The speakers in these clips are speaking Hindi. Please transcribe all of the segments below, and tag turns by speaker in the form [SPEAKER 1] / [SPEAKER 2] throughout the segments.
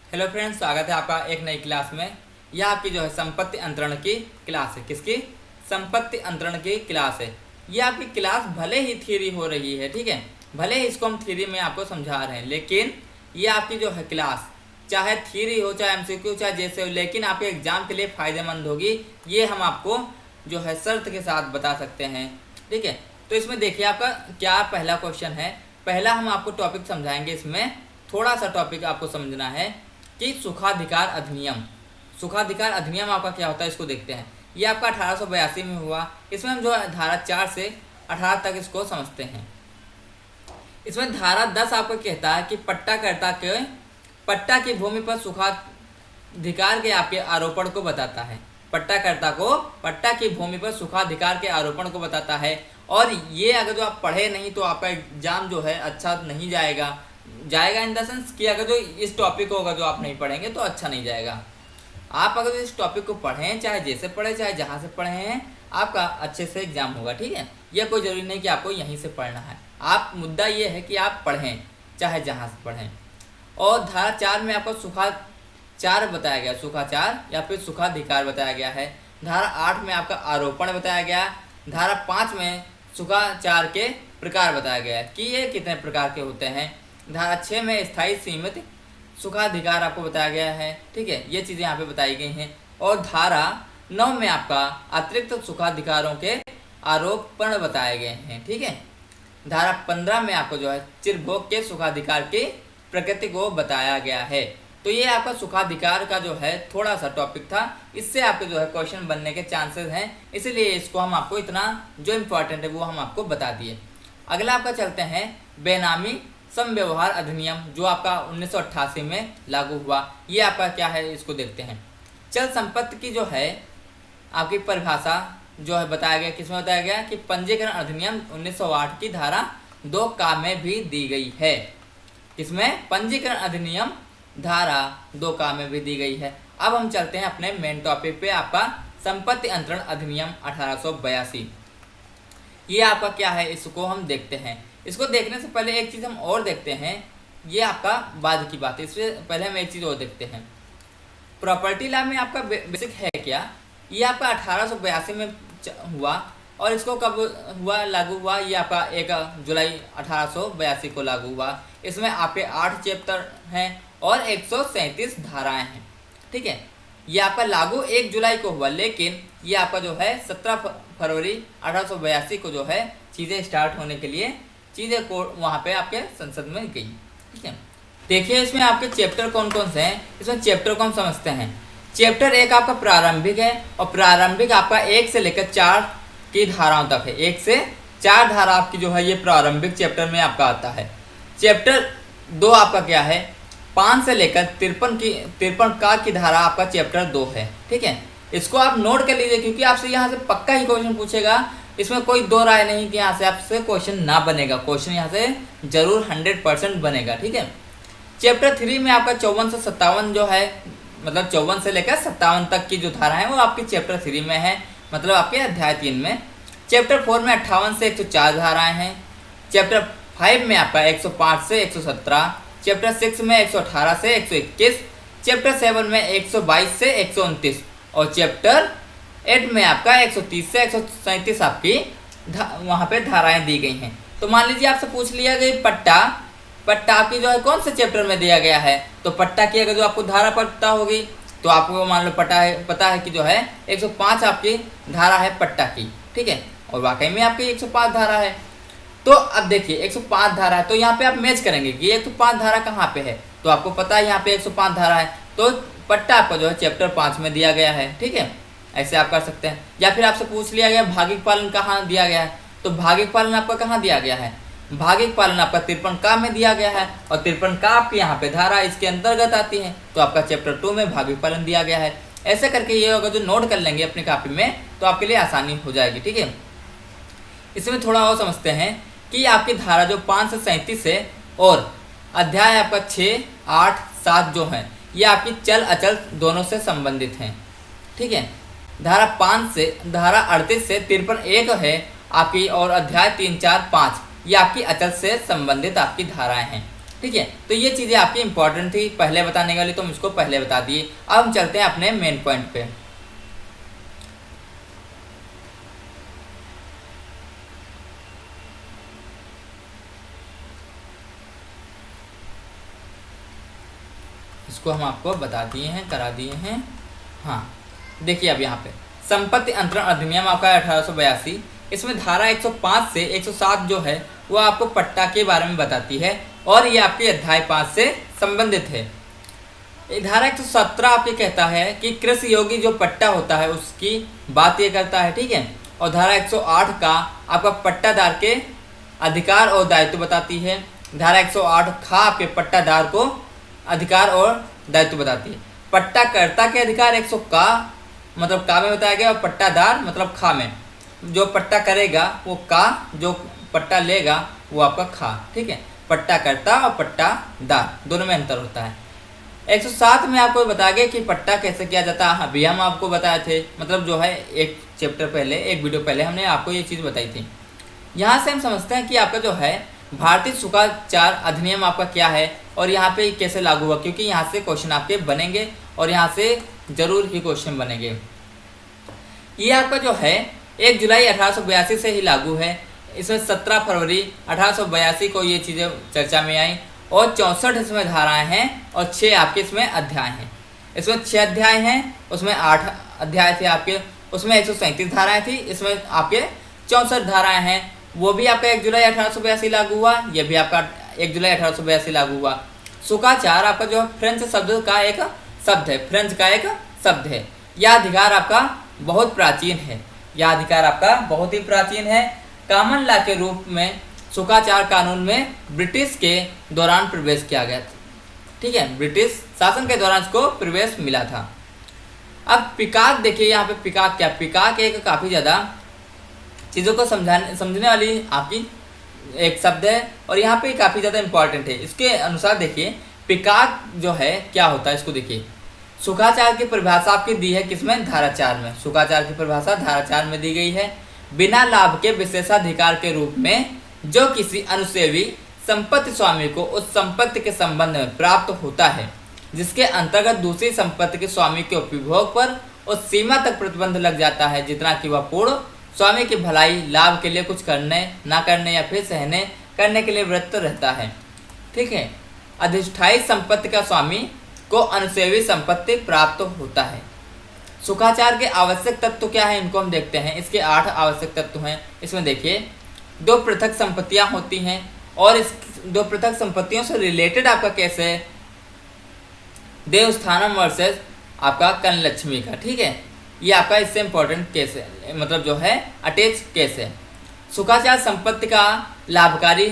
[SPEAKER 1] हेलो फ्रेंड्स, स्वागत है आपका एक नई क्लास में। यह आपकी जो है संपत्ति अंतरण की क्लास है। किसकी? संपत्ति अंतरण की क्लास है। यह आपकी क्लास भले ही थ्योरी हो रही है, ठीक है, भले ही इसको हम थ्योरी में आपको समझा रहे हैं, लेकिन ये आपकी जो है क्लास चाहे थ्योरी हो, चाहे एमसीक्यू, चाहे जैसे हो, लेकिन आपके एग्जाम के लिए फ़ायदेमंद होगी। ये हम आपको जो है शर्त के साथ बता सकते हैं, ठीक है। तो इसमें देखिए आपका क्या पहला क्वेश्चन है। पहला हम आपको टॉपिक समझाएंगे। इसमें थोड़ा सा टॉपिक आपको समझना है कि सुखाधिकार अधिनियम। सुखाधिकार अधिनियम आपका क्या होता है, इसको देखते हैं। ये आपका 1882 में हुआ। इसमें हम जो है धारा 4 से 18 तक इसको समझते हैं। इसमें धारा 10 आपको कहता है कि पट्टा की भूमि पर सुखाधिकार के आपके आरोपण को बताता है। पट्टाकर्ता को पट्टा की भूमि पर सुखाधिकार के आरोपण को बताता है। और ये अगर जो आप पढ़े नहीं तो आपका एग्जाम जो है अच्छा नहीं जाएगा इन द सेंस कि अगर जो इस टॉपिक को अगर जो आप नहीं पढ़ेंगे तो अच्छा नहीं जाएगा। आप अगर इस टॉपिक को पढ़ें, चाहे जैसे पढ़े चाहे जहाँ से पढ़े हैं, आपका अच्छे से एग्जाम होगा, ठीक है। यह कोई ज़रूरी नहीं कि आपको यहीं से पढ़ना है। आप मुद्दा ये है कि आप पढ़ें चाहे जहाँ से पढ़ें। और धारा 4 में आपको सुखाचार बताया गया, सुखाचार या फिर सुखाधिकार बताया गया है। धारा 8 में आपका आरोपण बताया गया। धारा 5 में सुखाचार के प्रकार बताया गया है कि ये कितने प्रकार के होते हैं। धारा 6 में स्थायी सीमित सुखाधिकार आपको बताया गया है, ठीक है। ये चीज़ें यहाँ पे बताई गई हैं। और धारा 9 में आपका अतिरिक्त सुखाधिकारों के आरोपण बताए गए हैं, ठीक है। धारा 15 में आपको जो है चिरभोग के सुखाधिकार की प्रकृति को बताया गया है। तो ये आपका सुखाधिकार का जो है थोड़ा सा टॉपिक था। इससे आपके जो है क्वेश्चन बनने के चांसेस हैं, इसीलिए इसको हम आपको इतना जो इम्पोर्टेंट है वो हम आपको बता दिए। अगला आपका चलते हैं बेनामी समव्यवहार अधिनियम, जो आपका 1988 में लागू हुआ। ये आपका क्या है, इसको देखते हैं। चल संपत्ति की जो है आपकी परिभाषा जो है बताया गया, किसमें बताया गया कि पंजीकरण अधिनियम 1908 की धारा 2 का में भी दी गई है। किसमें? पंजीकरण अधिनियम धारा 2 का में भी दी गई है। अब हम चलते हैं अपने मेन टॉपिक पे, आपका संपत्ति अंतरण अधिनियम 1882। ये आपका क्या है, इसको हम देखते हैं। इसको देखने से पहले एक चीज़ हम और देखते हैं, ये आपका बाद की बात है। इससे पहले हम एक चीज़ और देखते हैं। प्रॉपर्टी लॉ में आपका बेसिक है क्या, ये आपका 1882 में हुआ। और इसको कब हुआ, लागू हुआ, ये आपका 1 जुलाई 1882 को लागू हुआ। इसमें आपके 8 चैप्टर हैं और 137 धाराएं हैं, ठीक है। ये आपका लागू 1 जुलाई को हुआ, लेकिन ये आपका जो है 17 फरवरी 1882 को जो है चीज़ें स्टार्ट होने के लिए चीज़ें को वहाँ पे आपके संसद में गई, ठीक है। देखिए इसमें आपके चैप्टर कौन कौन से हैं। इसमें चैप्टर को हम समझते हैं। चैप्टर 1 आपका प्रारंभिक है, और प्रारंभिक आपका 1 से लेकर 4 की धाराओं तक है। 1 से 4 धारा आपकी जो है ये प्रारंभिक चैप्टर में आपका आता है। चैप्टर 2 आपका क्या है, 5 से लेकर 53 का की धारा आपका चैप्टर 2 है, ठीक है। इसको आप नोट कर लीजिए, क्योंकि आपसे यहाँ से पक्का ही क्वेश्चन पूछेगा। इसमें कोई दो राय नहीं कि यहाँ से आपसे क्वेश्चन ना बनेगा। क्वेश्चन यहाँ से जरूर 100% बनेगा, ठीक है। चैप्टर 3 में आपका 54 से 57 जो है, मतलब 54 से लेकर 57 तक की जो धारा है वो आपकी चैप्टर 3 में है, मतलब आपके अध्याय 3 में। चैप्टर 4 में 58 से 104 धाराएं हैं। चैप्टर 5 में आपका 105 से 117। चैप्टर 6 में 118 से 121। चैप्टर 7 में 122 से 129। और चैप्टर 8 में आपका 130 से 137 आपकी वहाँ पे धाराएं दी गई हैं। तो मान लीजिए आपसे पूछ लिया गया पट्टा आपकी जो है कौन से चैप्टर में दिया गया है, तो पट्टा की अगर जो आपको धारा पता होगी तो आपको मान लो पता है कि जो है 105 आपकी धारा है पट्टा की, ठीक है। और वाकई में आपकी 105 धारा है। तो अब देखिए 105 धारा है, तो यहाँ पे आप मैच करेंगे कि 105 धारा कहाँ पे है, तो आपको पता है यहाँ पे 105 धारा है, तो पट्टा आपका जो है चैप्टर 5 में दिया गया है, ठीक है। ऐसे आप कर सकते हैं। या फिर आपसे पूछ लिया गया भागिक पालन कहाँ दिया गया है, तो भागिक पालन आपका कहाँ दिया गया है, भागिक पालन आपका 53 का में दिया गया है। और 53 का आपकी यहाँ पे धारा इसके अंतर्गत आती है, तो आपका चैप्टर 2 में भागिक पालन दिया गया है। ऐसे करके ये अगर जो नोट कर लेंगे अपनी कॉपी में तो आपके लिए आसानी हो जाएगी, ठीक है। इसमें थोड़ा और समझते हैं कि आपकी धारा जो 5 से 37 है और अध्याय आपका 6, 8, 7 जो है ये आपकी चल अचल दोनों से संबंधित हैं, ठीक है। धारा 38 से 53 1 है आपकी, और अध्याय 3, 4, 5 ये आपकी अचल से संबंधित आपकी धाराएं हैं, ठीक है। तो ये चीज़ें आपकी इंपॉर्टेंट थी पहले बताने वाली, तो हम इसको पहले बता दिए। अब हम चलते हैं अपने मेन पॉइंट पे। इसको हम आपको बता दिए हैं, करा दिए हैं। हाँ, देखिए अब यहाँ पे संपत्ति अंतरण अधिनियम आपका 1882, इसमें धारा 105 से 107 जो है वो आपको पट्टा के बारे में बताती है, और ये आपके अध्याय 5 से संबंधित है। धारा 117 आपके कहता है कि कृषि योग्य जो पट्टा होता है उसकी बात ये करता है, ठीक है। और धारा 108 का आपका पट्टादार के अधिकार और दायित्व बताती है। धारा 108 खा आपके पट्टादार को अधिकार और दायित्व बताती है। पट्टाकर्ता के अधिकार 100 का मतलब का में बताया गया, और पट्टादार मतलब खा में। जो पट्टा करेगा वो का, जो पट्टा लेगा वो आपका खा, ठीक है। पट्टाकर्ता और पट्टादार दोनों में अंतर होता है। 107 में आपको बताया गया कि पट्टा कैसे किया जाता है, अभी हम आपको बताए थे, मतलब जो है एक चैप्टर पहले, एक वीडियो पहले हमने आपको ये चीज़ बताई थी। यहाँ से हम समझते हैं कि आपका जो है भारतीय शुल्काचार अधिनियम आपका क्या है और यहाँ पे कैसे लागू हुआ, क्योंकि यहाँ से क्वेश्चन आपके बनेंगे और यहाँ से जरूर ही क्वेश्चन बनेंगे। ये आपका जो है 1 जुलाई 1882 से ही लागू है। इसमें 17 फरवरी 1882 को ये चीज़ें चर्चा में आई, और 64 इसमें धाराएं हैं और 6 आपके इसमें अध्याय हैं। इसमें 6 अध्याय हैं, उसमें 8 अध्याय थे आपके, उसमें 137 धाराएं थी, इसमें आपके 64 धाराएं हैं। वो भी आपका 1 जुलाई 1882 लागू हुआ, ये भी आपका 1 जुलाई 1882 लागू हुआ। शुल्काचार आपका जो फ्रेंच शब्द का एक शब्द है, फ्रेंच का एक शब्द है। यह अधिकार आपका बहुत प्राचीन है, यह अधिकार आपका बहुत ही प्राचीन है। कॉमन लॉ के रूप में शुल्काचार कानून में ब्रिटिश के दौरान प्रवेश किया गया था, ठीक है। ब्रिटिश शासन के दौरान इसको प्रवेश मिला था। अब पिकाक देखिए, यहाँ पे पिकाक क्या, पिकाक एक काफ़ी ज़्यादा चीज़ों को समझने वाली आपकी एक शब्द है, और यहाँ पे काफ़ी ज़्यादा इंपॉर्टेंट है। इसके अनुसार देखिए पिकाक जो है क्या होता है, इसको देखिए। शुल्काचार की परिभाषा आपकी दी है किसमें, धारा 4 में। शुल्काचार की परिभाषा धारा 4 में दी गई है। बिना लाभ के विशेषाधिकार के रूप में जो किसी अनुसेवी संपत्ति स्वामी को उस संपत्ति के संबंध में प्राप्त होता है, जिसके अंतर्गत दूसरी संपत्ति के स्वामी के उपभोग पर उस सीमा तक प्रतिबंध लग जाता है जितना कि वह पूर्ण स्वामी की भलाई लाभ के लिए कुछ करने, ना करने या फिर सहने करने के लिए वृत्त रहता है, ठीक है। अधिष्ठायी संपत्ति का स्वामी को अनुसेवी संपत्ति प्राप्त होता है। शुल्काचार के आवश्यक तत्व क्या है, इनको हम देखते हैं। इसके 8 आवश्यक तत्व हैं। इसमें देखिए 2 पृथक संपत्तियां होती हैं, और इस 2 पृथक संपत्तियों से रिलेटेड आपका केस है देवस्थानम वर्सेस आपका कनलक्ष्मी का, ठीक है। ये आपका इससे इंपॉर्टेंट केस है, मतलब जो है अटैच केस है। शुल्काचार संपत्ति का लाभकारी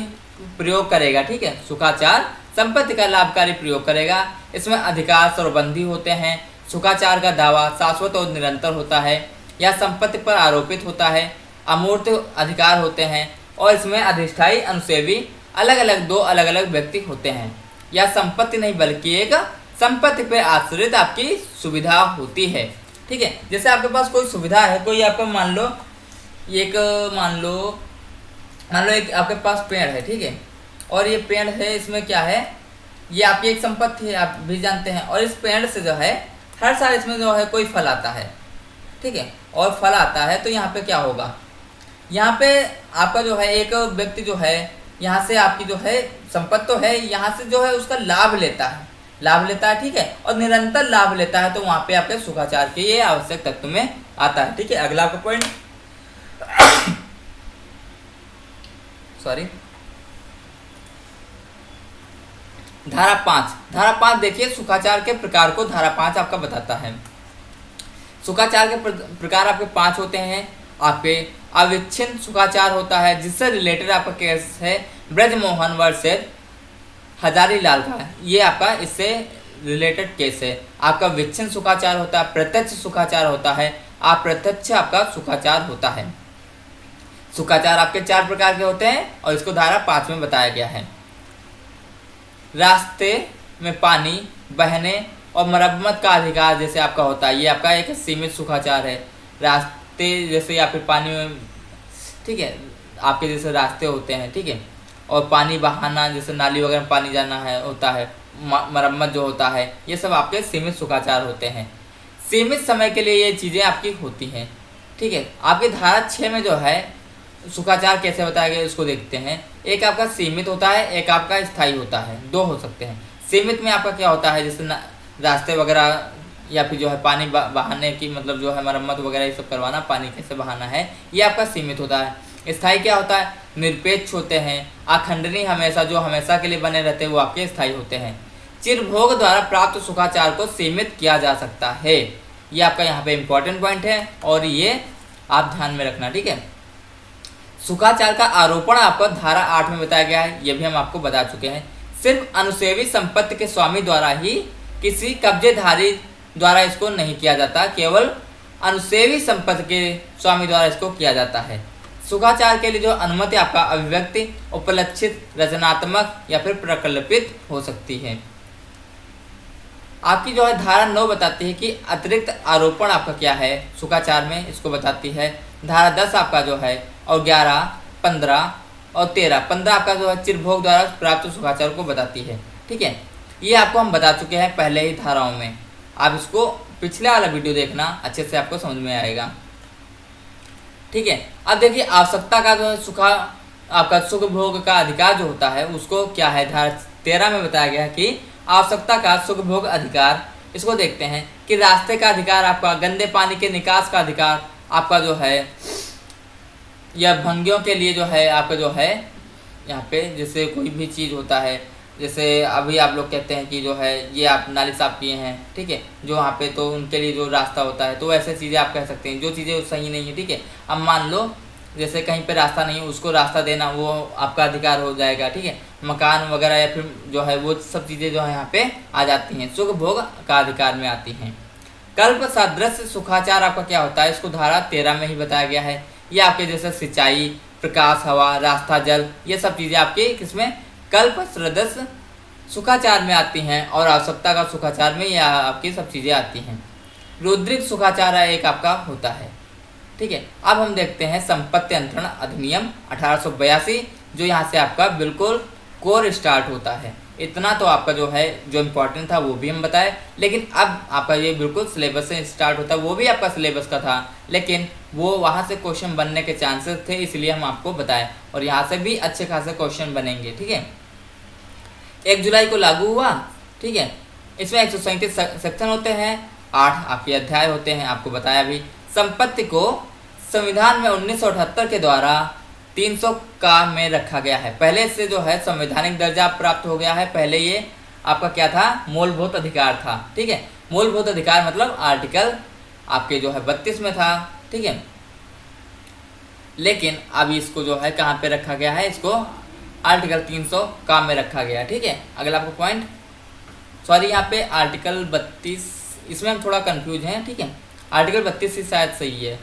[SPEAKER 1] प्रयोग करेगा, ठीक है। शुल्काचार संपत्ति का लाभकारी प्रयोग करेगा। इसमें अधिकार सर्वबंधी होते हैं। शुल्काचार का दावा शाश्वत और निरंतर होता है, या संपत्ति पर आरोपित होता है। अमूर्त अधिकार होते हैं, और इसमें अधिष्ठायी अनुसेवी अलग अलग 2 अलग अलग व्यक्ति होते हैं। यह संपत्ति नहीं बल्कि एक संपत्ति पर आश्रित आपकी सुविधा होती है, ठीक है। जैसे आपके पास कोई सुविधा है, कोई आपका मान लो एक आपके पास पेड़ है, ठीक है। और ये पेड़ है, इसमें क्या है, ये आपकी एक संपत्ति है, आप भी जानते हैं। और इस पेड़ से जो है हर साल इसमें जो है कोई फल आता है, ठीक है। और फल आता है तो यहाँ पे क्या होगा, यहाँ पे आपका जो है एक व्यक्ति जो है यहाँ से आपकी जो है संपत्ति तो है, यहाँ से जो है उसका लाभ लेता है, ठीक है। और निरंतर लाभ लेता है, तो वहाँ पे आपके शुल्काचार के ये आवश्यक तत्व में आता है, ठीक है। अगला आपका पॉइंट धारा 5 देखिए, शुल्काचार के प्रकार को धारा 5 आपका बताता है। शुल्काचार के प्रकार आपके 5 होते हैं। आपके अविच्छिन्न शुल्काचार होता है, जिससे रिलेटेड आपका केस है ब्रजमोहन वर्सेस हजारीलाल का, ये आपका इससे रिलेटेड केस है। आपका विच्छिन्न शुल्काचार होता है, प्रत्यक्ष शुल्काचार होता है, अप्रत्यक्ष आपका शुल्काचार होता है। शुल्काचार आपके 4 प्रकार के होते हैं, और इसको धारा 5 में बताया गया है। रास्ते में पानी बहने और मरम्मत का अधिकार जैसे आपका होता है, ये आपका एक सीमित शुल्काचार है। रास्ते जैसे या फिर पानी में, ठीक है, आपके जैसे रास्ते होते हैं, ठीक है। और पानी बहाना, जैसे नाली वगैरह में पानी जाना है होता है, मरम्मत जो होता है, ये सब आपके सीमित सुखाचार होते हैं। सीमित समय के लिए ये चीज़ें आपकी होती हैं, ठीक है। आपकी धारा 6 में जो है सुखाचार कैसे बताया गया इसको देखते हैं। एक आपका सीमित होता है, एक आपका स्थायी होता है, दो हो सकते हैं। सीमित में आपका क्या होता है, जैसे रास्ते वगैरह या फिर जो है पानी बहाने की मतलब जो है मरम्मत वगैरह ये सब करवाना, पानी कैसे बहाना है, ये आपका सीमित होता है। स्थायी क्या होता है, निरपेक्ष होते हैं, अखंडनीय हमेशा, जो हमेशा के लिए बने रहते हैं वो आपके स्थायी होते हैं। चिरभोग द्वारा प्राप्त सुखाचार को सीमित किया जा सकता है, ये आपका यहाँ पे इंपॉर्टेंट पॉइंट है और ये आप ध्यान में रखना, ठीक है। सुखाचार का आरोपण आपको धारा 8 में बताया गया है, ये भी हम आपको बता चुके हैं। सिर्फ अनुसेवी संपत्ति के स्वामी द्वारा ही, किसी कब्जेधारी द्वारा इसको नहीं किया जाता, केवल अनुसेवी संपत्ति के स्वामी द्वारा इसको किया जाता है। सुखाचार के लिए जो अनुमति आपका अभिव्यक्ति, उपलक्षित, रचनात्मक या फिर प्रकल्पित हो सकती है। आपकी जो है धारा 9 बताती है कि अतिरिक्त आरोपण आपका क्या है सुखाचार में, इसको बताती है। धारा 10 आपका जो है और 11, 15 और 13 आपका जो है चिरभोग द्वारा प्राप्त सुखाचार को बताती है, ठीक है। ये आपको हम बता चुके हैं पहले ही धाराओं में, आप इसको पिछले वाला वीडियो देखना, अच्छे से आपको समझ में आएगा, ठीक है। अब देखिए आवश्यकता का जो है आपका सुख भोग का अधिकार जो होता है उसको क्या है, धारा 13 में बताया गया है कि आवश्यकता का सुख भोग अधिकार, इसको देखते हैं कि रास्ते का अधिकार आपका, गंदे पानी के निकास का अधिकार आपका जो है, या भंगियों के लिए जो है आपका जो है यहाँ पे, जैसे कोई भी चीज़ होता है, जैसे अभी आप लोग कहते हैं कि जो है ये आप नाली साफ किए हैं, ठीक है, जो वहाँ पे तो उनके लिए जो रास्ता होता है, तो ऐसे चीज़ें आप कह सकते हैं जो चीज़ें सही नहीं है, ठीक है। अब मान लो जैसे कहीं पे रास्ता नहीं है, उसको रास्ता देना वो आपका अधिकार हो जाएगा, ठीक है। मकान वगैरह या फिर जो है वो सब चीज़ें जो है यहाँ पे आ जाती हैं, सुख भोग का अधिकार में आती हैं। कल्प सदृश सुखाचार आपका क्या होता है, इसको धारा 13 में ही बताया गया है। ये आपके जैसे सिंचाई, प्रकाश, हवा, रास्ता, जल, ये सब चीज़ें आपके किसमें, कल्प सदृश सुखाचार में आती हैं, और आवश्यकता का सुखाचार में यह आपकी सब चीज़ें आती हैं। रुद्रिक सुखाचार एक आपका होता है, ठीक है। अब हम देखते हैं संपत्ति अंतरण अधिनियम 1882, जो यहाँ से आपका बिल्कुल कोर स्टार्ट होता है। इतना तो आपका जो है जो इम्पोर्टेंट था वो भी हम बताए, लेकिन अब आपका ये बिल्कुल सिलेबस से स्टार्ट होता है, वो भी आपका सिलेबस का था, लेकिन वो वहाँ से क्वेश्चन बनने के चांसेस थे, इसलिए हम आपको बताएं, और यहाँ से भी अच्छे खासे क्वेश्चन बनेंगे, ठीक है। 1 जुलाई को लागू हुआ, ठीक है। इसमें 137 सेक्शन होते हैं, 8 आपके अध्याय होते हैं, आपको बताया भी। संपत्ति को संविधान में 1978 के द्वारा 300 का में रखा गया है। पहले से जो है संवैधानिक दर्जा प्राप्त हो गया है, पहले ये आपका क्या था, मूलभूत अधिकार था, ठीक है। मूलभूत अधिकार मतलब आर्टिकल आपके जो है 32 में था, ठीक है। लेकिन अब इसको जो है कहाँ पे रखा गया है, इसको आर्टिकल 300 का में रखा गया है, ठीक है। अगला आपको पॉइंट, सॉरी यहाँ पे आर्टिकल 32, इसमें हम थोड़ा कंफ्यूज हैं, ठीक है। आर्टिकल 32 ही शायद सही है,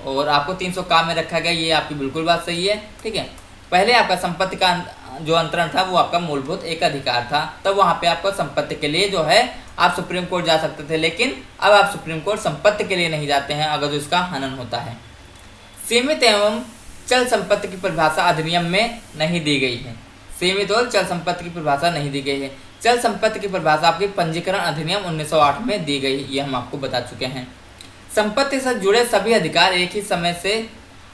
[SPEAKER 1] और आपको 300 का में रखा गया, ये आपकी बिल्कुल बात सही है, ठीक है। पहले आपका संपत्ति का जो अंतरण था वो आपका मूलभूत एक अधिकार था, तब वहाँ पे आपको संपत्ति के लिए जो है आप सुप्रीम कोर्ट जा सकते थे, लेकिन अब आप सुप्रीम कोर्ट संपत्ति के लिए नहीं जाते हैं अगर जो इसका हनन होता है। सीमित एवं चल संपत्ति की परिभाषा अधिनियम में नहीं दी गई है। सीमित और चल संपत्ति की परिभाषा नहीं दी गई है। चल संपत्ति की परिभाषा आपकी पंजीकरण अधिनियम 1908 में दी गई, ये हम आपको बता चुके हैं। संपत्ति से जुड़े सभी अधिकार एक ही समय से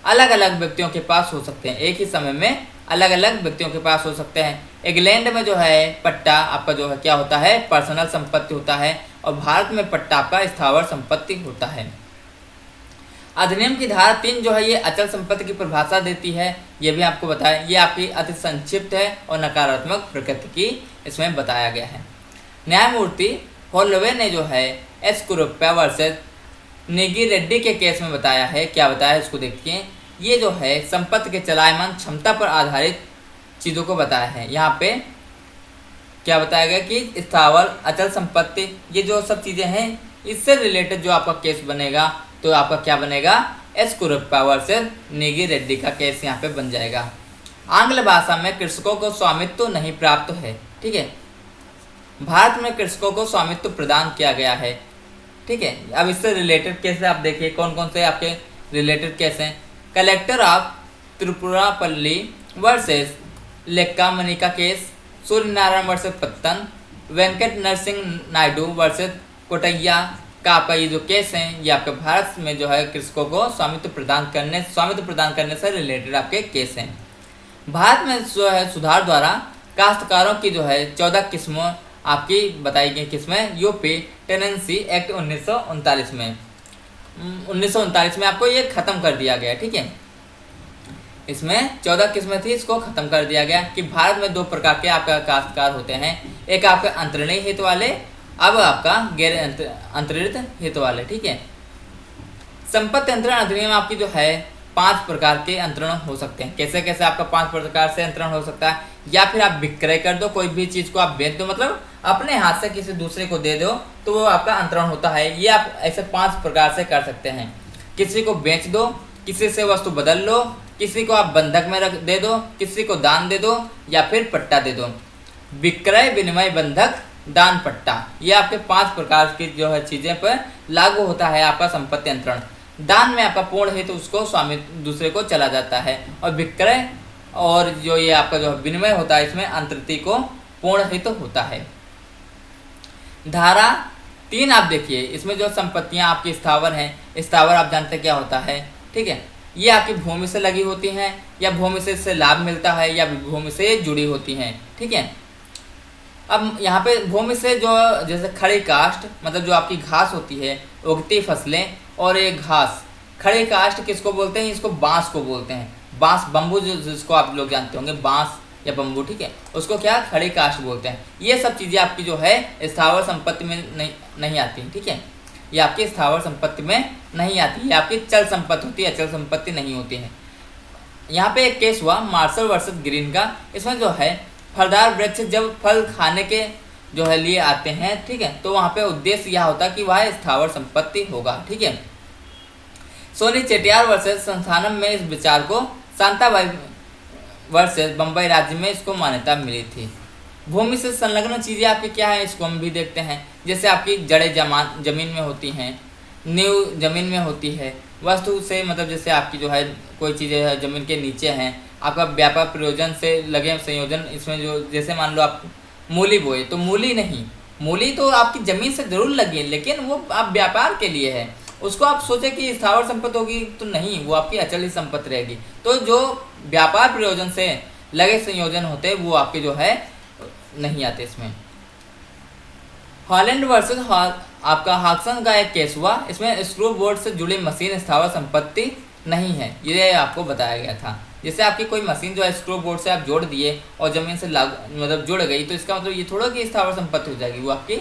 [SPEAKER 1] अलग अलग व्यक्तियों के पास हो सकते हैं, एक ही समय में अलग अलग व्यक्तियों के पास हो सकते हैं। इंग्लैंड में जो है पट्टा आपका जो है क्या होता है, पर्सनल संपत्ति होता है, और भारत में पट्टा आपका स्थावर संपत्ति होता है। अधिनियम की धारा 3 जो है ये अचल संपत्ति की परिभाषा देती है, ये भी आपको बताया, ये आपकी अति संक्षिप्त है और नकारात्मक प्रकृति की इसमें बताया गया है। न्यायमूर्ति होलवे ने जो है एस कुरुप्पा वर्सेस नेगी रेड्डी के केस में बताया है, क्या बताया है इसको देखिए। ये जो है संपत्ति के चलायमान क्षमता पर आधारित चीज़ों को बताया है। यहाँ पे क्या बताया गया कि स्थावर अचल संपत्ति, ये जो सब चीज़ें हैं इससे रिलेटेड जो आपका केस बनेगा तो आपका क्या बनेगा, एस कुरुप्पा वर्सेस नेगी रेड्डी का केस यहाँ पे बन जाएगा। आंग्ल भाषा में कृषकों को स्वामित्व नहीं प्राप्त है, ठीक है। भारत में कृषकों को स्वामित्व प्रदान किया गया है, ठीक है। अब इससे रिलेटेड केस आप देखिए कौन कौन से आपके रिलेटेड केस हैं। कलेक्टर ऑफ त्रिपुरापल्ली वर्सेस लेक्का मनी का केस, सूर्य नारायण वर्सेस पत्तन, वेंकट नरसिंह नायडू वर्सेस कोटैया का आपका ये जो केस हैं ये आपके भारत में जो है कृषकों को स्वामित्व प्रदान करने से रिलेटेड आपके केस हैं। भारत में जो है सुधार द्वारा काश्तकारों की जो है 14 किस्मों आपकी बताई गई किस्में यूपी टेनेंसी एक्ट 1939 में आपको ये खत्म कर दिया गया। ठीक है, इसमें 14 किस्में थी, इसको खत्म कर दिया गया कि भारत में 2 प्रकार के आपका काश्तकार होते हैं, एक आपका अंतरणीय हित वाले, अब आपका गैर अंतरित हित वाले। ठीक है, संपत्ति अंतरण अधिनियम आपकी जो है 5 प्रकार के अंतरण हो सकते हैं। कैसे कैसे आपका 5 प्रकार से अंतरण हो सकता है, या फिर आप विक्रय कर दो, कोई भी चीज को आप बेच दो, मतलब अपने हाथ से किसी दूसरे को दे दो तो वो आपका अंतरण होता है। ये आप ऐसे 5 प्रकार से कर सकते हैं। किसी को बेच दो, किसी से वस्तु बदल लो, किसी को आप बंधक में रख दे दो, किसी को दान दे दो, या फिर पट्टा दे दो। विक्रय, विनिमय, बंधक, दान, पट्टा, ये आपके 5 प्रकार की जो है चीजें पर लागू होता है आपका संपत्ति अंतरण। दान में आपका पूर्ण हित उसको स्वामित्व दूसरे को चला जाता है, और विक्रय और जो ये आपका जो विनिमय होता है इसमें अंतर्ति को पूर्ण हित होता है। धारा 3 आप देखिए, इसमें जो संपत्तियां आपकी स्थावर हैं, स्थावर आप जानते क्या होता है। ठीक है, ये आपकी भूमि से लगी होती हैं, या भूमि से इससे लाभ मिलता है, या भूमि से जुड़ी होती हैं। ठीक है, अब यहाँ पे भूमि से जो जैसे खड़ी काष्ठ मतलब जो आपकी घास होती है, उगती फसलें, और ये घास खड़ी काष्ठ किसको बोलते हैं, इसको बांस को बोलते हैं। बांस बम्बू जिसको आप लोग जानते होंगे, बांस या बम्बू। ठीक है, उसको क्या खड़ी काष्ठ बोलते हैं। ये सब चीज़ें आपकी जो है स्थावर संपत्ति में नहीं आती। ठीक है, ये आपकी स्थावर संपत्ति में नहीं आती, ये आपकी चल संपत्ति होती है, अचल संपत्ति नहीं होती है। यहाँ पे एक केस हुआ मार्शल वर्सेस ग्रीन का। इसमें जो है फलदार वृक्ष जब फल खाने के जो है लिए आते हैं, ठीक है, तो वहाँ पे उद्देश्य यह होता है कि वह स्थावर संपत्ति होगा। ठीक है, सोनी चेटियार वर्सेस संस्थानम में इस विचार को शांताबाई वर्सेस बम्बई राज्य में इसको मान्यता मिली थी। भूमि से संलग्न चीज़ें आपकी क्या है, इसको हम भी देखते हैं। जैसे आपकी जड़ें जमीन में होती हैं, नींव जमीन में होती है, वस्तु से मतलब जैसे आपकी जो है कोई चीज़ें जमीन के नीचे हैं, आपका व्यापार प्रयोजन से लगे संयोजन, इसमें जो जैसे मान लो आप मूली बोए तो मूली नहीं, मूली तो आपकी जमीन से जरूर लगी, लेकिन वो आप व्यापार के लिए है, उसको आप सोचे कि स्थावर संपत्ति होगी तो नहीं, वो आपकी अचल ही संपत्ति रहेगी। तो जो व्यापार प्रयोजन से लगे संयोजन होते हैं वो आपके जो है नहीं आते इसमें। हॉलैंड वर्सेस आपका हाक्सन का एक केस हुआ, इसमें स्क्रू बोर्ड से जुड़ी मशीन स्थावर संपत्ति नहीं है, ये आपको बताया गया था। जैसे आपकी कोई मशीन जो है स्क्रू बोर्ड से आप जोड़ दिए और जमीन से मतलब जुड़ गई, तो इसका मतलब ये थोड़ा कि स्थावर संपत्ति हो जाएगी, वो आपकी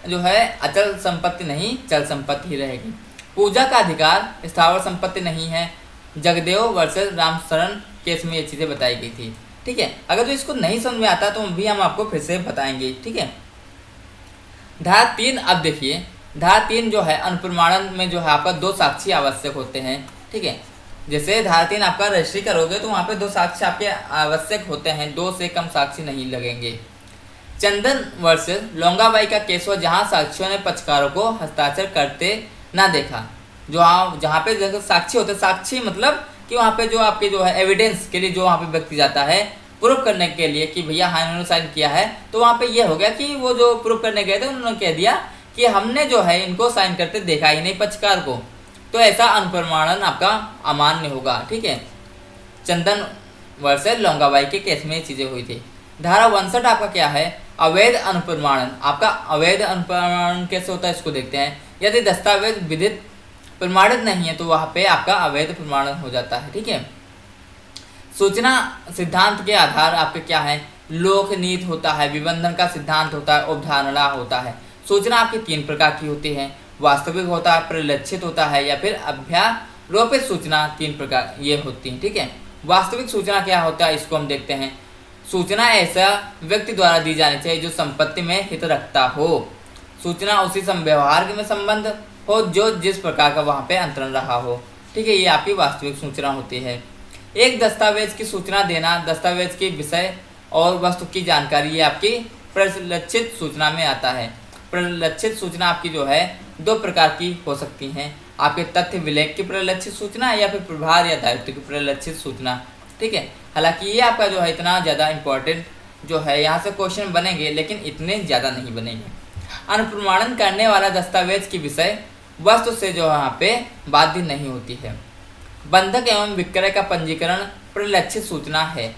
[SPEAKER 1] जो है अचल संपत्ति नहीं चल संपत्ति ही रहेगी। पूजा का अधिकार स्थावर संपत्ति नहीं है। जगदेव वर्सेस रामशरण केस में ये चीज़ें बताई गई थी। ठीक है, अगर तो इसको नहीं समझ में आता तो भी हम आपको फिर से बताएंगे। ठीक है, धारा 3 अब देखिए, धारा 3 जो है अनुप्रमाणन में जो है आपका 2 साक्षी आवश्यक होते हैं। ठीक है, जैसे धारा 3 आपका रजिस्ट्री करोगे तो वहाँ पे 2 साक्षी आपके आवश्यक होते हैं, 2 से कम साक्षी नहीं लगेंगे। चंदन वर्सेस लोंगाबाई का केस हुआ, जहाँ साक्षियों ने पक्षकारों को हस्ताक्षर करते ना देखा। जो जहाँ पे जैसे साक्षी होते, साक्षी मतलब कि वहाँ पे जो आपके जो है एविडेंस के लिए जो वहाँ पे व्यक्ति जाता है प्रूफ करने के लिए कि भैया हाँ इन्होंने साइन किया है, तो वहाँ पे ये हो गया कि वो जो प्रूफ करने गए थे उन्होंने कह दिया कि हमने जो है इनको साइन करते देखा ही नहीं पक्षकार को, तो ऐसा अनुप्रमाणन आपका अमान्य होगा। ठीक है, चंदन वर्सेस लोंगाबाई के केस में ये चीज़ें हुई थी। धारा 61 आपका क्या है, अवैध अनुप्रमाणन। आपका अवैध अनुप्रमाणन कैसे होता है इसको देखते हैं। यदि दस्तावेज विधित प्रमाणित नहीं है तो वहाँ पे आपका अवैध प्रमाणन हो जाता है। ठीक है, सूचना सिद्धांत के आधार आपके क्या है, लोकनीति होता है, विबंधन का सिद्धांत होता है, अवधारणा होता है। सूचना आपकी 3 प्रकार की होती है, वास्तविक होता है, परिलक्षित होता है, या फिर अभ्यारोपित सूचना। 3 प्रकार ये होती है। ठीक है, वास्तविक सूचना क्या होता है इसको हम देखते हैं। सूचना ऐसा व्यक्ति द्वारा दी जानी चाहिए जो संपत्ति में हित रखता हो। सूचना उसी व्यवहार में संबंध हो जो जिस प्रकार का वहाँ पे अंतरण रहा हो। ठीक है, ये आपकी वास्तविक सूचना होती है। एक दस्तावेज की सूचना देना, दस्तावेज के विषय और वस्तु की जानकारी, ये आपकी परिलक्षित सूचना में आता है। परिलक्षित सूचना आपकी जो है 2 प्रकार की हो सकती हैं, आपके तथ्य विलेख की परिलक्षित सूचना या फिर प्रभार या दायित्व की परिलक्षित सूचना। ठीक है, हालांकि ये आपका जो है इतना ज़्यादा इम्पोर्टेंट जो है, यहाँ से क्वेश्चन बनेंगे लेकिन इतने ज़्यादा नहीं बनेंगे। अनुप्रमाणन करने वाला दस्तावेज की विषय वस्तु से जो यहाँ पे बाध्य नहीं होती है। बंधक एवं विक्रय का पंजीकरण परिलक्षित सूचना है।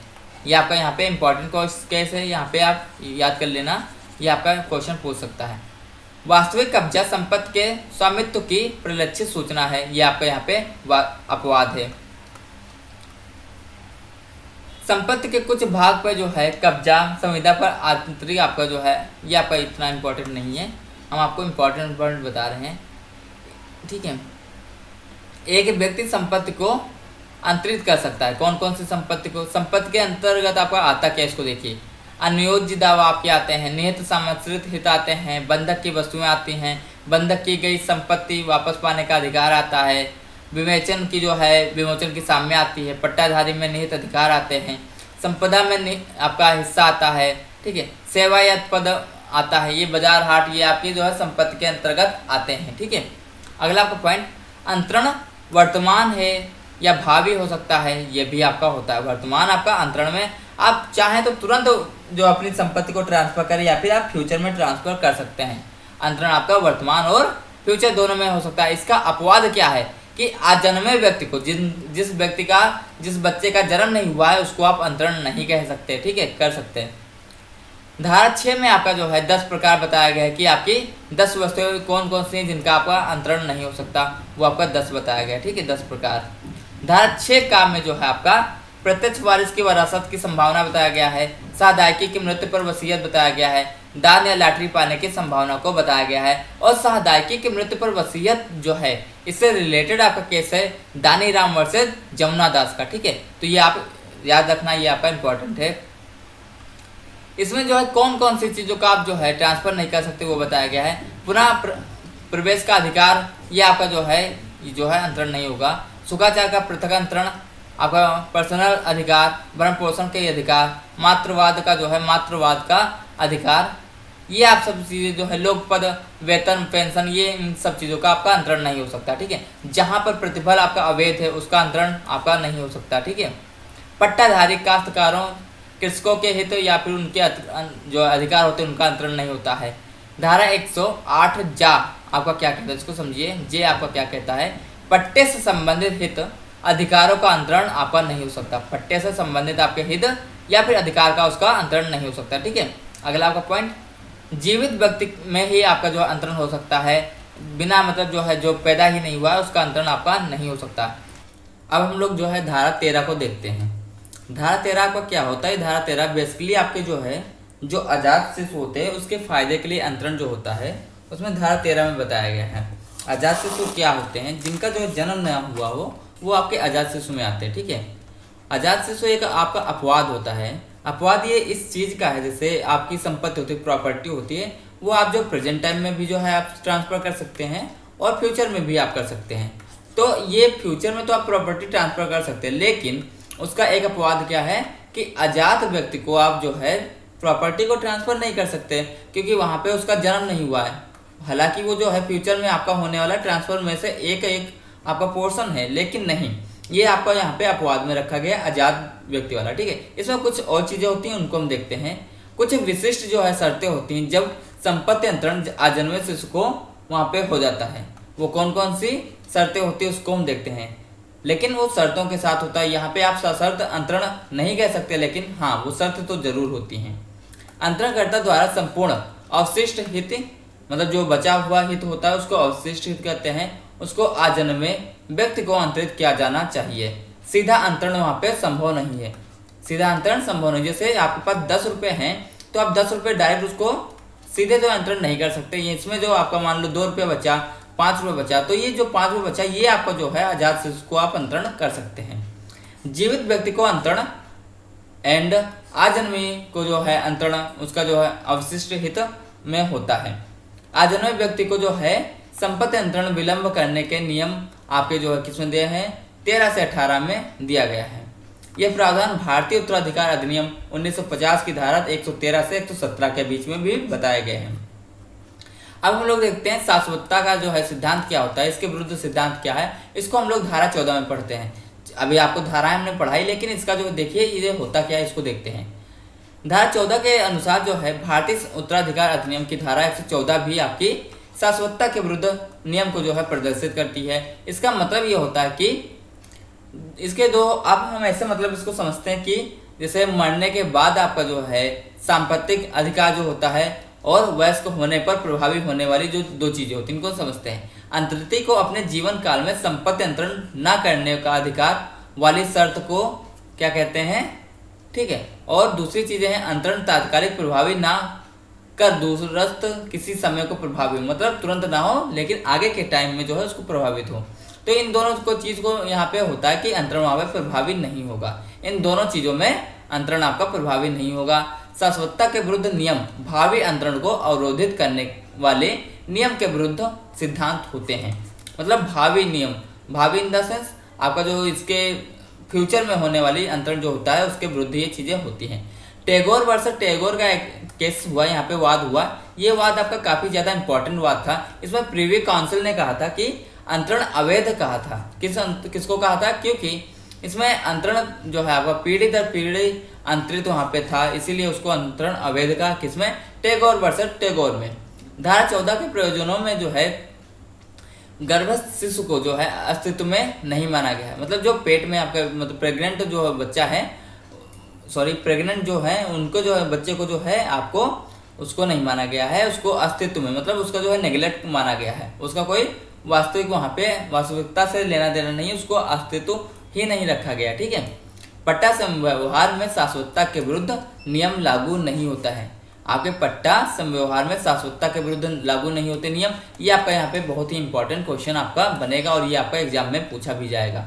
[SPEAKER 1] ये आपका यहाँ पे इम्पोर्टेंट केस है, यहाँ पे आप याद कर लेना, ये आपका क्वेश्चन पूछ सकता है। वास्तविक कब्जा संपत्ति के स्वामित्व की परिलक्षित सूचना है। ये आपका यहाँ पे अपवाद है। संपत्ति के कुछ भाग पर जो है कब्जा संविदा पर आंतरिक आपका जो है, ये आपका इतना इम्पोर्टेंट नहीं है, हम आपको इम्पोर्टेंट बता रहे हैं, ठीक है। एक व्यक्ति संपत्ति को अंतरित कर सकता है। कौन कौन सी संपत्ति को? संपत्ति के अंतर्गत आपका आता क्या, इसको देखिए। अनुयोज्य दावा आपके आते हैं, निहित सामंत्रित हित आते हैं, बंधक की वस्तुएं आती हैं, बंधक की गई संपत्ति वापस पाने का अधिकार आता है, विवेचन की जो है विमोचन की साम्य आती है, पट्टाधारी में निहित अधिकार आते हैं, संपदा में आपका हिस्सा आता है, ठीक है, सेवा या पद आता है, ये बाजार हाट ये आपकी जो है संपत्ति के अंतर्गत आते हैं, ठीक है। अगला आपका पॉइंट, अंतरण वर्तमान है या भावी हो सकता है, ये भी आपका होता है। वर्तमान आपका अंतरण में आप चाहें तो तुरंत जो अपनी संपत्ति को ट्रांसफर करें या फिर आप फ्यूचर में ट्रांसफर कर सकते हैं। अंतरण आपका वर्तमान और फ्यूचर दोनों में हो सकता है। इसका अपवाद क्या है कि अजन्मे व्यक्ति को, जिस बच्चे का जन्म नहीं हुआ है उसको आप अंतरण नहीं कह सकते, ठीक है, कर सकते हैं। धारा 6 में आपका जो है 10 प्रकार बताया गया है कि आपकी 10 वस्तुएं कौन कौन सी हैं जिनका आपका अंतरण नहीं हो सकता, वो आपका 10 बताया गया है, ठीक है, 10 प्रकार। धारा 6 का में जो है आपका प्रत्यक्ष वारिस की वरासत की संभावना बताया गया है, साहदायकी की मृत्यु पर वसीयत बताया गया है, दान या लॉटरी पाने की संभावना को बताया गया है, और साहदायकी की मृत्यु पर वसीयत जो है इससे रिलेटेड आपका केस है दानी राम वर्सेस जमुना दास का, ठीक है। तो ये आप याद रखना, ये आपका इंपॉर्टेंट है। इसमें जो है कौन कौन सी चीज़ों का आप जो है ट्रांसफर नहीं कर सकते वो बताया गया है। पुनः प्रवेश का अधिकार, ये आपका जो है अंतरण नहीं होगा। सुखाचार का पृथक अंतरण, आपका पर्सनल अधिकार, भरण पोषण के अधिकार, मातृवाद का अधिकार, ये आप सब चीज़ें जो है लोकपद, वेतन, पेंशन, ये इन सब चीज़ों का आपका अंतरण नहीं हो सकता, ठीक है। जहाँ पर प्रतिफल आपका अवैध है उसका अंतरण आपका नहीं हो सकता, ठीक है। पट्टाधारी काश्तकारों, कृषकों के हित या फिर उनके जो अधिकार होते हैं उनका अंतरण नहीं होता है। धारा 108 जा आपका क्या कहता है, इसको समझिए। जे आपका क्या कहता है, पट्टे से संबंधित हित अधिकारों का अंतरण आपका नहीं हो सकता। पट्टे से संबंधित आपके हित या फिर अधिकार का उसका अंतरण नहीं हो सकता, ठीक है। अगला आपका पॉइंट, जीवित व्यक्ति में ही आपका जो अंतरण हो सकता है, बिना मतलब जो पैदा ही नहीं हुआ है उसका अंतरण आपका नहीं हो सकता। अब हम लोग जो है धारा 13 को देखते हैं। धारा 13 का क्या होता है? धारा 13 बेसिकली आपके जो आजाद शिशु होते हैं उसके फायदे के लिए अंतरण जो होता है उसमें धारा 13 में बताया गया है। आजाद शिशु क्या होते हैं? जिनका जो जन्म न हुआ हो वो आपके आजाद शिशु में आते हैं, ठीक है। आजाद शिशु एक आपका अपवाद होता है। अपवाद ये इस चीज़ का है, जैसे आपकी संपत्ति होती है, प्रॉपर्टी होती है, वो आप जो प्रेजेंट टाइम में भी जो है आप ट्रांसफ़र कर सकते हैं और फ्यूचर में भी आप कर सकते हैं। तो ये फ्यूचर में तो आप प्रॉपर्टी ट्रांसफ़र कर सकते हैं, लेकिन उसका एक अपवाद क्या है कि अजात व्यक्ति को आप जो है प्रॉपर्टी को ट्रांसफ़र नहीं कर सकते क्योंकि वहाँ पे उसका जन्म नहीं हुआ है। हालांकि वो जो है फ्यूचर में आपका होने वाला ट्रांसफ़र में से एक आपका पोर्शन है, लेकिन नहीं, ये आपका यहाँ पे अपवाद में रखा गया आजाद व्यक्ति वाला, ठीक है। इसमें कुछ और चीज़ें होती हैं, उनको हम देखते हैं। कुछ विशिष्ट जो है शर्तें होती हैं जब संपत्ति अंतरण अजन्मे शिशु को वहाँ पे हो जाता है। वो कौन कौन सी शर्तें होती है उसको हम देखते हैं, लेकिन वो शर्तों के साथ होता है। यहाँ पे आप सशर्त अंतरण नहीं कह सकते, लेकिन हाँ वो शर्त तो जरूर होती हैं। अंतरणकर्ता द्वारा संपूर्ण अवशिष्ट हित, मतलब जो बचा हुआ हित होता है उसको अवशिष्ट हित कहते हैं, उसको आजन्मे व्यक्ति को अंतरित किया जाना चाहिए। सीधा अंतरण वहाँ पे संभव नहीं है। सीधा अंतरण संभव नहीं, जैसे आपके पास 10 रुपये हैं तो आप 10 रुपये डायरेक्ट उसको सीधे तो अंतरण नहीं कर सकते। ये इसमें जो आपका मान लो 2 रुपये बचा, 5 रुपये बचा, तो ये जो 5 रुपये बचा ये आपका जो है आजाद शिशु को आप अंतरण कर सकते हैं। जीवित व्यक्ति को अंतरण एंड आजन्मी को जो है अंतरण उसका जो है अवशिष्ट हित में होता है। आजन्मे व्यक्ति को जो है संपत्ति अंतरण विलंब करने के नियम आपके जो है किसमें दिए हैं? 13 से 18 में दिया गया है। यह प्रावधान भारतीय उत्तराधिकार अधिनियम 1950 की धारा 113 से 117 के बीच में भी बताए गए हैं। अब हम लोग देखते हैं शाश्वतता का जो है सिद्धांत क्या होता है, इसके विरुद्ध सिद्धांत क्या है, इसको हम लोग धारा 14 में पढ़ते हैं। अभी आपको धाराएं हमने पढ़ाई, लेकिन इसका जो देखिए ये होता क्या है इसको देखते हैं। धारा 14 के अनुसार जो है भारतीय उत्तराधिकार अधिनियम की धारा 114 भी आपकी शाश्वतता के विरुद्ध नियम को जो है प्रदर्शित करती है। इसका मतलब ये होता है कि इसके दो, अब हम ऐसे मतलब इसको समझते हैं कि जैसे मरने के बाद आपका जो है सांपत्तिक अधिकार जो होता है और वयस्क होने पर प्रभावी होने वाली जो दो चीजें होती हैं इनको समझते हैं। अंतर्गति को अपने जीवन काल में संपत्ति अंतरण न करने का अधिकार वाली शर्त को क्या कहते हैं, ठीक है। और दूसरी चीजें हैं अंतरण तात्कालिक प्रभावी ना कर दूरस्थ किसी समय को प्रभावी, मतलब तुरंत ना हो लेकिन आगे के टाइम में जो है उसको प्रभावित हो। तो इन दोनों को चीज को यहाँ पे होता है कि अंतरण वहां पे प्रभावी नहीं होगा, इन दोनों चीजों में अंतरण आपका प्रभावी नहीं होगा। शाश्वतता के विरुद्ध नियम भावी अंतरण को अवरोधित करने वाले नियम के विरुद्ध सिद्धांत होते हैं। मतलब भावी नियम, भावी इन द सेंस आपका जो इसके फ्यूचर में होने वाली अंतरण जो होता है उसके विरुद्ध ये चीजें होती हैं। टैगोर वर्सेस टैगोर का एक केस हुआ, यहाँ पे वाद हुआ। ये वाद आपका काफी ज्यादा इंपॉर्टेंट वाद था। इसमें प्रीवी काउंसिल ने कहा था कि अंतरण अवैध कहा था। किसको कहा था? क्योंकि इसमें अंतरण जो है आपका पीढ़ी दर पीढ़ी अंतरित वहां पे था, इसीलिए उसको अंतरण अवैध कहा। किसमें? टैगोर वर्सेस टैगोर में। धारा 14 के प्रयोजनों में जो है गर्भस्थ शिशु को जो है अस्तित्व में नहीं माना गया है। मतलब जो पेट में आपका मतलब प्रेग्नेंट जो बच्चा है, प्रेग्नेंट जो है उनको जो है बच्चे को जो है आपको उसको नहीं माना गया है, उसको अस्तित्व में मतलब उसका जो है नेग्लेक्ट माना गया है, उसका कोई वास्तविक वहां पे वास्तविकता से लेना देना नहीं, उसको अस्तित्व ही नहीं रखा गया, ठीक है। पट्टा संव्यवहार में शाश्वतता के विरुद्ध नियम लागू नहीं होता है। आपके पट्टा संव्यवहार में शाश्वतता के विरुद्ध लागू नहीं होते नियम। ये आपका यहाँ पे बहुत ही इंपॉर्टेंट क्वेश्चन आपका बनेगा और ये आपका एग्जाम में पूछा भी जाएगा।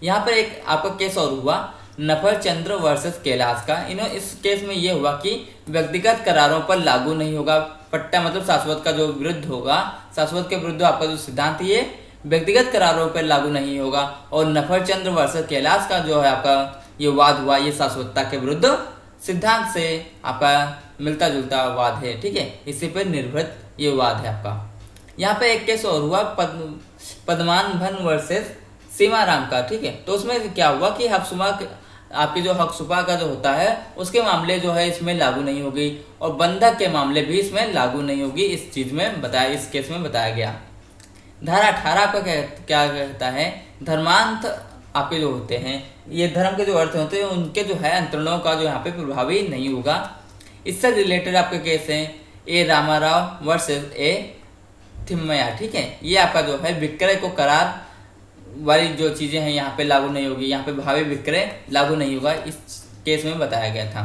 [SPEAKER 1] यहाँ पर एक आपका केस और हुआ नफरचंद्र वर्सेस कैलाश का। इस केस में ये हुआ कि व्यक्तिगत करारों पर लागू नहीं होगा पट्टा, मतलब शाश्वत का जो विरुद्ध होगा, शाश्वत के विरुद्ध आपका जो सिद्धांत ये व्यक्तिगत करारों पर लागू नहीं होगा। और नफरचंद्र वर्सेस कैलाश का जो है आपका ये वाद हुआ, ये शाश्वतता के विरुद्ध सिद्धांत से आपका मिलता जुलता वाद है, ठीक है। इसी पर निर्भर ये वाद है आपका। यहाँ पे एक केस और हुआ पद्मानभन वर्सेस सीमाराम का, ठीक है। तो उसमें क्या हुआ कि हकसुमा आपकी जो हकसुपा का जो होता है उसके मामले जो है इसमें लागू नहीं होगी और बंधक के मामले भी इसमें लागू नहीं होगी। इस चीज में बताया, इस केस में बताया गया। धारा 18 का क्या कहता है? धर्मांत आपके जो होते हैं ये धर्म के जो अर्थ होते हैं उनके जो है अंतरणों का जो यहाँ पे प्रभावी नहीं होगा। इससे रिलेटेड आपके केस हैं ए रामाराव वर्सेस ए थिम्मया, ठीक है। ये आपका जो है विक्रय को करार वाली जो चीजें हैं यहाँ पे लागू नहीं होगी, यहाँ पे भावी विक्रय लागू नहीं होगा, इस केस में बताया गया था।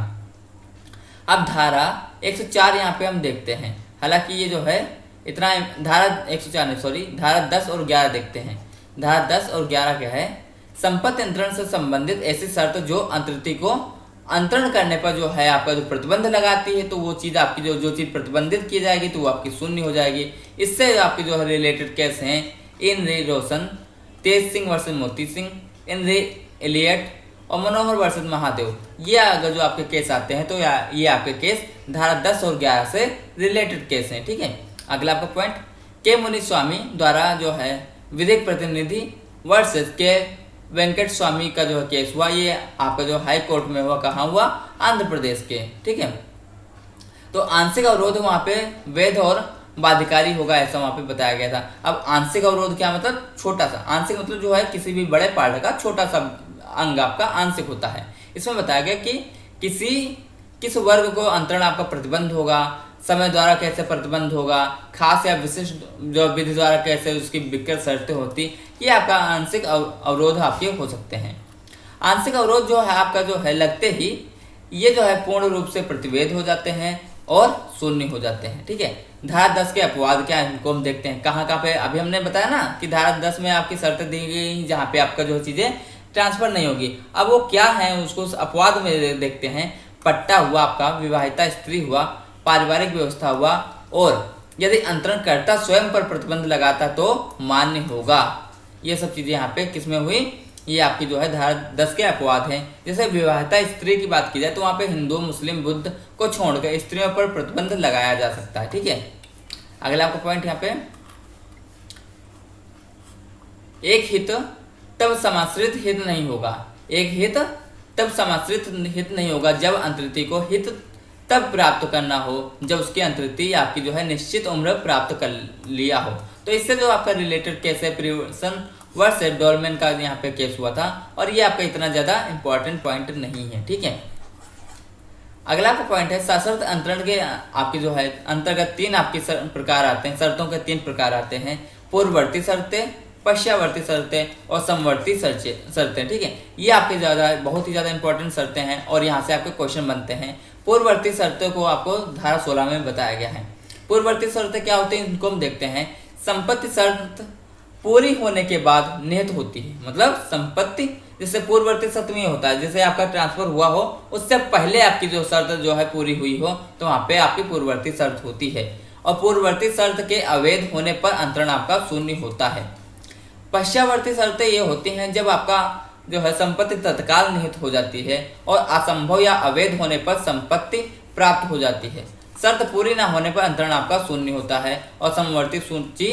[SPEAKER 1] अब धारा 104 यहाँ पे हम देखते हैं। हालांकि ये जो है इतना धारा 104 नहीं, सॉरी धारा 10 और 11 देखते हैं। धारा 10 और 11 क्या है? संपत्ति अंतरण से संबंधित ऐसी शर्त जो अंतरिति को अंतरण करने पर जो है आपका जो प्रतिबंध लगाती है, तो वो चीज आपकी जो चीज प्रतिबंधित की जाएगी तो वो आपकी शून्य हो जाएगी। इससे आपके जो है रिलेटेड केस हैं इन रे रोशन, तेज सिंह वर्सेस मोती सिंह, इन रे एलियट और मनोहर वर्सेस महादेव। ये अगर जो आपके केस आते हैं तो ये आपके केस धारा 10 और 11 से रिलेटेड केस हैं, ठीक है। अगला आपका पॉइंट के मुनि स्वामी द्वारा जो है विधिक प्रतिनिधि वर्सेस के वेंकट स्वामी का जो केस हुआ, ये आपका जो हाई कोर्ट में हुआ, कहाँ हुआ? आंध्र प्रदेश के, ठीक है। तो आंशिक अवरोध वहां पे वैध और बाध्यकारी होगा, ऐसा वहां पे बताया गया था। अब आंशिक अवरोध क्या मतलब? छोटा सा। आंशिक मतलब जो है किसी भी बड़े पार्ट का छोटा सा अंग आपका आंशिक होता है। इसमें बताया गया कि किस वर्ग को अंतरण आपका प्रतिबंध होगा, समय द्वारा कैसे प्रतिबंध होगा, खास या विशिष्ट जो विधि द्वारा कैसे उसकी विकृत शर्तें होती, ये आपका आंशिक अवरोध आपके हो सकते हैं। आंशिक अवरोध जो है आपका जो है लगते ही ये जो है पूर्ण रूप से प्रतिवेद हो जाते हैं और शून्य हो जाते हैं, ठीक है। धारा 10 के अपवाद क्या है इनको हम देखते हैं। कहाँ पे अभी हमने बताया ना कि धारा 10 में आपकी शर्तें दी गई जहाँ पे आपका जो चीजें ट्रांसफर नहीं होगी। अब वो क्या है उसको उस अपवाद में देखते हैं। पट्टा हुआ आपका, विवाहिता स्त्री हुआ, पारिवारिक व्यवस्था हुआ और यदि अंतरणकर्ता स्वयं पर प्रतिबंध लगाता तो मान्य होगा। ये सब चीजें यहाँ पे किसमें हुई? ये आपकी जो है धारा 10 के अपवाद हैं। जैसे विवाहिता स्त्री की बात की जाए तो वहां पे हिंदू, मुस्लिम, बुद्ध को छोड़कर स्त्रियों पर प्रतिबंध लगाया जा सकता है, ठीक है। अगला आपका पॉइंट यहाँ पे एक हित तब समाश्रित हित नहीं होगा। एक हित तब समाश्रित हित नहीं होगा जब अंतरिति को हित तब प्राप्त करना हो जब उसकी अंतरिति आपकी जो है निश्चित उम्र प्राप्त कर लिया हो। तो इससे जो आपका रिलेटेड केस है प्रिवेंशन वर्ष डोलमेन का यहाँ पे केस हुआ था, और ये आपका इतना ज़्यादा इंपॉर्टेंट पॉइंट नहीं है, ठीक है। अगला का पॉइंट है सशर्त अंतरण के आपकी जो है अंतर्गत 3 आपकी प्रकार आते हैं, शर्तों के 3 प्रकार आते हैं, पूर्ववर्ती शर्तें, पश्चावर्ती शर्तें और समवर्ती शर्तें, ठीक है। ये आपके बहुत ही ज़्यादा इंपॉर्टेंट शर्तें हैं और यहाँ से आपके क्वेश्चन बनते हैं। पूर्ववर्ती शर्तों को आपको धारा 16 में बताया गया है। पूर्ववर्ती शर्तें क्या होती हैं इनको हम देखते हैं। संपत्ति शर्त पूरी होने के बाद निहित होती है, मतलब संपत्ति जैसे पूर्ववर्ती शर्त में होता है, जैसे आपका ट्रांसफर हुआ हो उससे पहले आपकी जो शर्त जो है पूरी हुई हो तो वहाँ पे आपकी पूर्ववर्ती शर्त होती है। और पूर्ववर्ती शर्त के अवैध होने पर अंतरण आपका शून्य होता है। पश्चावर्ती शर्तें ये होती हैं जब आपका जो है संपत्ति तत्काल निहित हो जाती है और असंभव या अवैध होने पर संपत्ति प्राप्त हो जाती है। शर्त पूरी ना होने पर अंतरण आपका शून्य होता है और समवर्ती सूची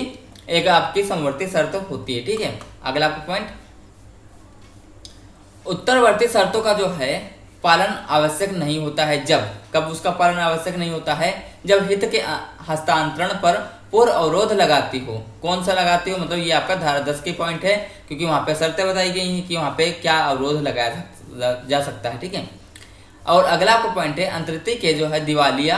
[SPEAKER 1] एक आपकी समवर्ती शर्त होती है, ठीक है। अगला आपका पॉइंट, उत्तरवर्ती शर्तों का जो है पालन आवश्यक नहीं होता है कब उसका पालन आवश्यक नहीं होता है जब हित के हस्तांतरण पर पूर्व अवरोध लगाती हो। कौन सा लगाती हो, मतलब ये आपका धारा 10 की पॉइंट है, क्योंकि वहां पे शर्तें बताई गई हैं कि वहां पे क्या अवरोध लगाया जा सकता है, ठीक है। और अगला आपका पॉइंट है अंतरिति के जो है दिवालिया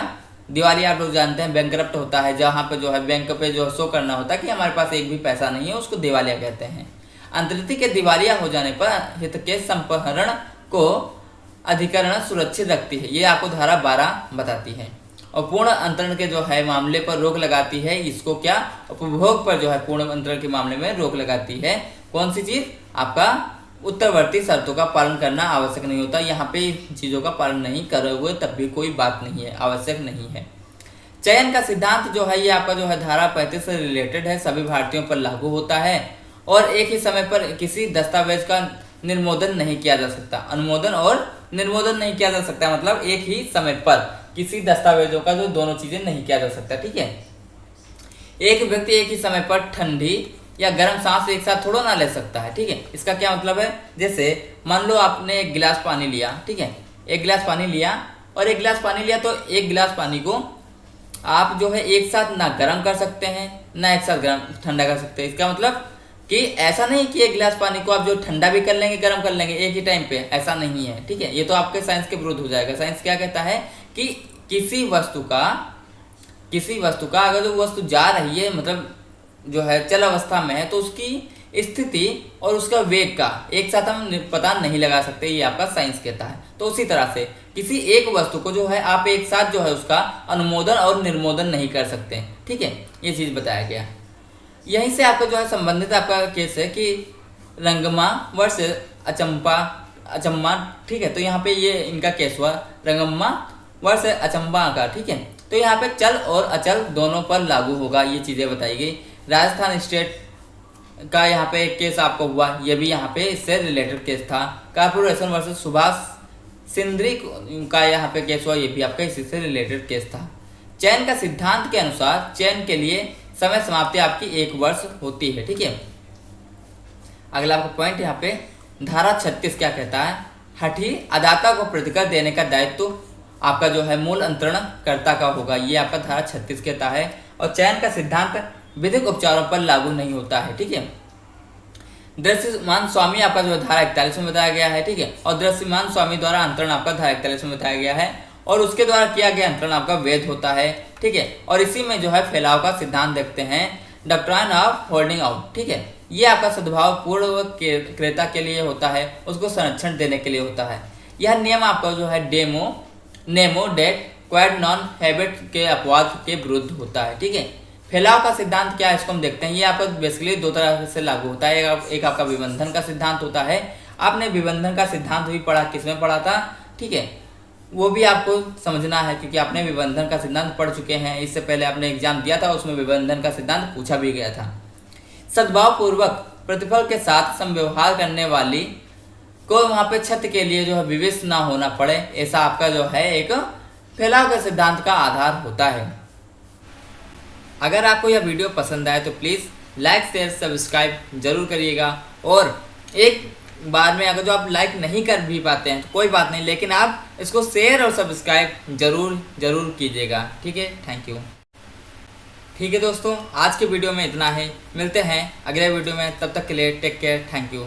[SPEAKER 1] आप लोग जानते हैं बैंकरप्ट होता है, जहाँ पे जो है बैंक पे जो शो करना होता है कि हमारे पास एक भी पैसा नहीं है, उसको दिवालिया कहते हैं। अंतरिति के दिवालिया हो जाने पर हित के संपहरण को अधिकरण सुरक्षित रखती है, ये आपको धारा 12 बताती है। और पूर्ण अंतरण के जो है मामले पर रोक लगाती है, इसको क्या उपभोग पर जो है पूर्ण अंतरण के मामले में रोक लगाती है। कौन सी चीज, आपका उत्तरवर्ती शर्तों का पालन करना आवश्यक नहीं होता। यहाँ पे चीजों का पालन नहीं करे हुए तब भी कोई बात नहीं है, आवश्यक नहीं है। चयन का सिद्धांत जो है ये आपका जो है धारा 35 से रिलेटेड है, सभी भारतीयों पर लागू होता है और एक ही समय पर किसी दस्तावेज का निर्मोदन नहीं किया जा सकता। अनुमोदन और निर्मोदन नहीं किया जा सकता, मतलब एक ही समय पर किसी दस्तावेजों का जो दोनों चीजें नहीं किया जा सकता, ठीक है। एक व्यक्ति एक ही समय पर ठंडी या गर्म सांस एक साथ थोड़ा ना ले सकता है, ठीक है। इसका क्या मतलब है, जैसे मान लो आपने एक गिलास पानी लिया, ठीक है, एक गिलास पानी लिया और एक गिलास पानी लिया, तो एक गिलास पानी को आप जो है एक साथ ना गर्म कर सकते हैं ना एक साथ गर्म ठंडा कर सकते हैं। इसका मतलब कि ऐसा नहीं कि एक गिलास पानी को आप जो ठंडा भी कर लेंगे गर्म कर लेंगे एक ही टाइम पे, ऐसा नहीं है, ठीक है। ये तो आपके साइंस के विरुद्ध हो जाएगा। साइंस क्या कहता है कि किसी वस्तु का अगर जो वस्तु जा रही है, मतलब जो है चल अवस्था में है, तो उसकी स्थिति और उसका वेग का एक साथ हम पता नहीं लगा सकते, ये आपका साइंस कहता है। तो उसी तरह से किसी एक वस्तु को जो है आप एक साथ जो है उसका अनुमोदन और निर्मोदन नहीं कर सकते, ठीक है, ये चीज बताया गया। यहीं से आपका जो है संबंधित आपका केस है कि रंगमा वर्ष अचम्मा, ठीक है। तो यहाँ पे ये इनका केस हुआ रंगम्मा वर्ष अचंबा का, ठीक है। तो यहाँ पे चल और अचल दोनों पर लागू होगा, ये चीजें बताई गई। राजस्थान स्टेट का यहाँ पे एक केस आपको हुआ, ये भी यहाँ पे इससे रिलेटेड केस था। कॉर्पोरेशन वर्सेस सुभाष सिंधरी का यहाँ पे केस हुआ, ये भी आपका इसी से रिलेटेड केस था। चयन का सिद्धांत के अनुसार चयन के लिए समय समाप्ति आपकी 1 वर्ष होती है, ठीक है। अगला आपका पॉइंट यहाँ पे धारा 36 क्या कहता है, हठी अदाता को प्रतिकर देने का दायित्व आपका जो है मूल अंतरण कर्ता का होगा, ये आपका धारा 36 कहता है। और चयन का सिद्धांत विधिक उपचारों पर लागू नहीं होता है, ठीक है। दृश्यमान स्वामी आपका जो धारा 41 में बताया गया है, ठीक है। और दृश्यमान स्वामी द्वारा अंतरण आपका धारा 41 में बताया गया है और उसके द्वारा किया गया अंतरण आपका वैध होता है, ठीक है। और इसी में जो है फैलाव का सिद्धांत देखते हैं, डॉक्ट्राइन ऑफ होल्डिंग आउट, ठीक है। ये आपका सद्भाव पूर्व क्रेता के लिए होता है, उसको संरक्षण देने के लिए होता है। यह नियम आपका जो है नेमो डेट क्वाड नॉन हैबिट के अपवाद के विरुद्ध होता है, ठीक है। फैलाव का सिद्धांत क्या है इसको हम देखते हैं। ये आपका बेसिकली 2 तरह से लागू होता है। एक आपका विबंधन का सिद्धांत होता है, आपने विबंधन का सिद्धांत भी पढ़ा, किसमें पढ़ा था, ठीक है, वो भी आपको समझना है क्योंकि आपने विबंधन का सिद्धांत पढ़ चुके हैं। इससे पहले आपने एग्जाम दिया था, उसमें विबंधन का सिद्धांत पूछा भी गया था। सद्भाव पूर्वक प्रतिफल के साथ समव्यवहार करने वाली को वहां पे छत के लिए जो है विवश ना होना पड़े, ऐसा आपका जो है एक फैलाव के सिद्धांत का आधार होता है। अगर आपको यह वीडियो पसंद आए तो प्लीज़ लाइक शेयर सब्सक्राइब जरूर करिएगा और एक बार में अगर जो आप लाइक नहीं कर भी पाते हैं तो कोई बात नहीं, लेकिन आप इसको शेयर और सब्सक्राइब ज़रूर कीजिएगा। ठीक है, थैंक यू। ठीक है दोस्तों, आज के वीडियो में इतना है, मिलते हैं अगले वीडियो में, तब तक के लिए टेक केयर, थैंक यू।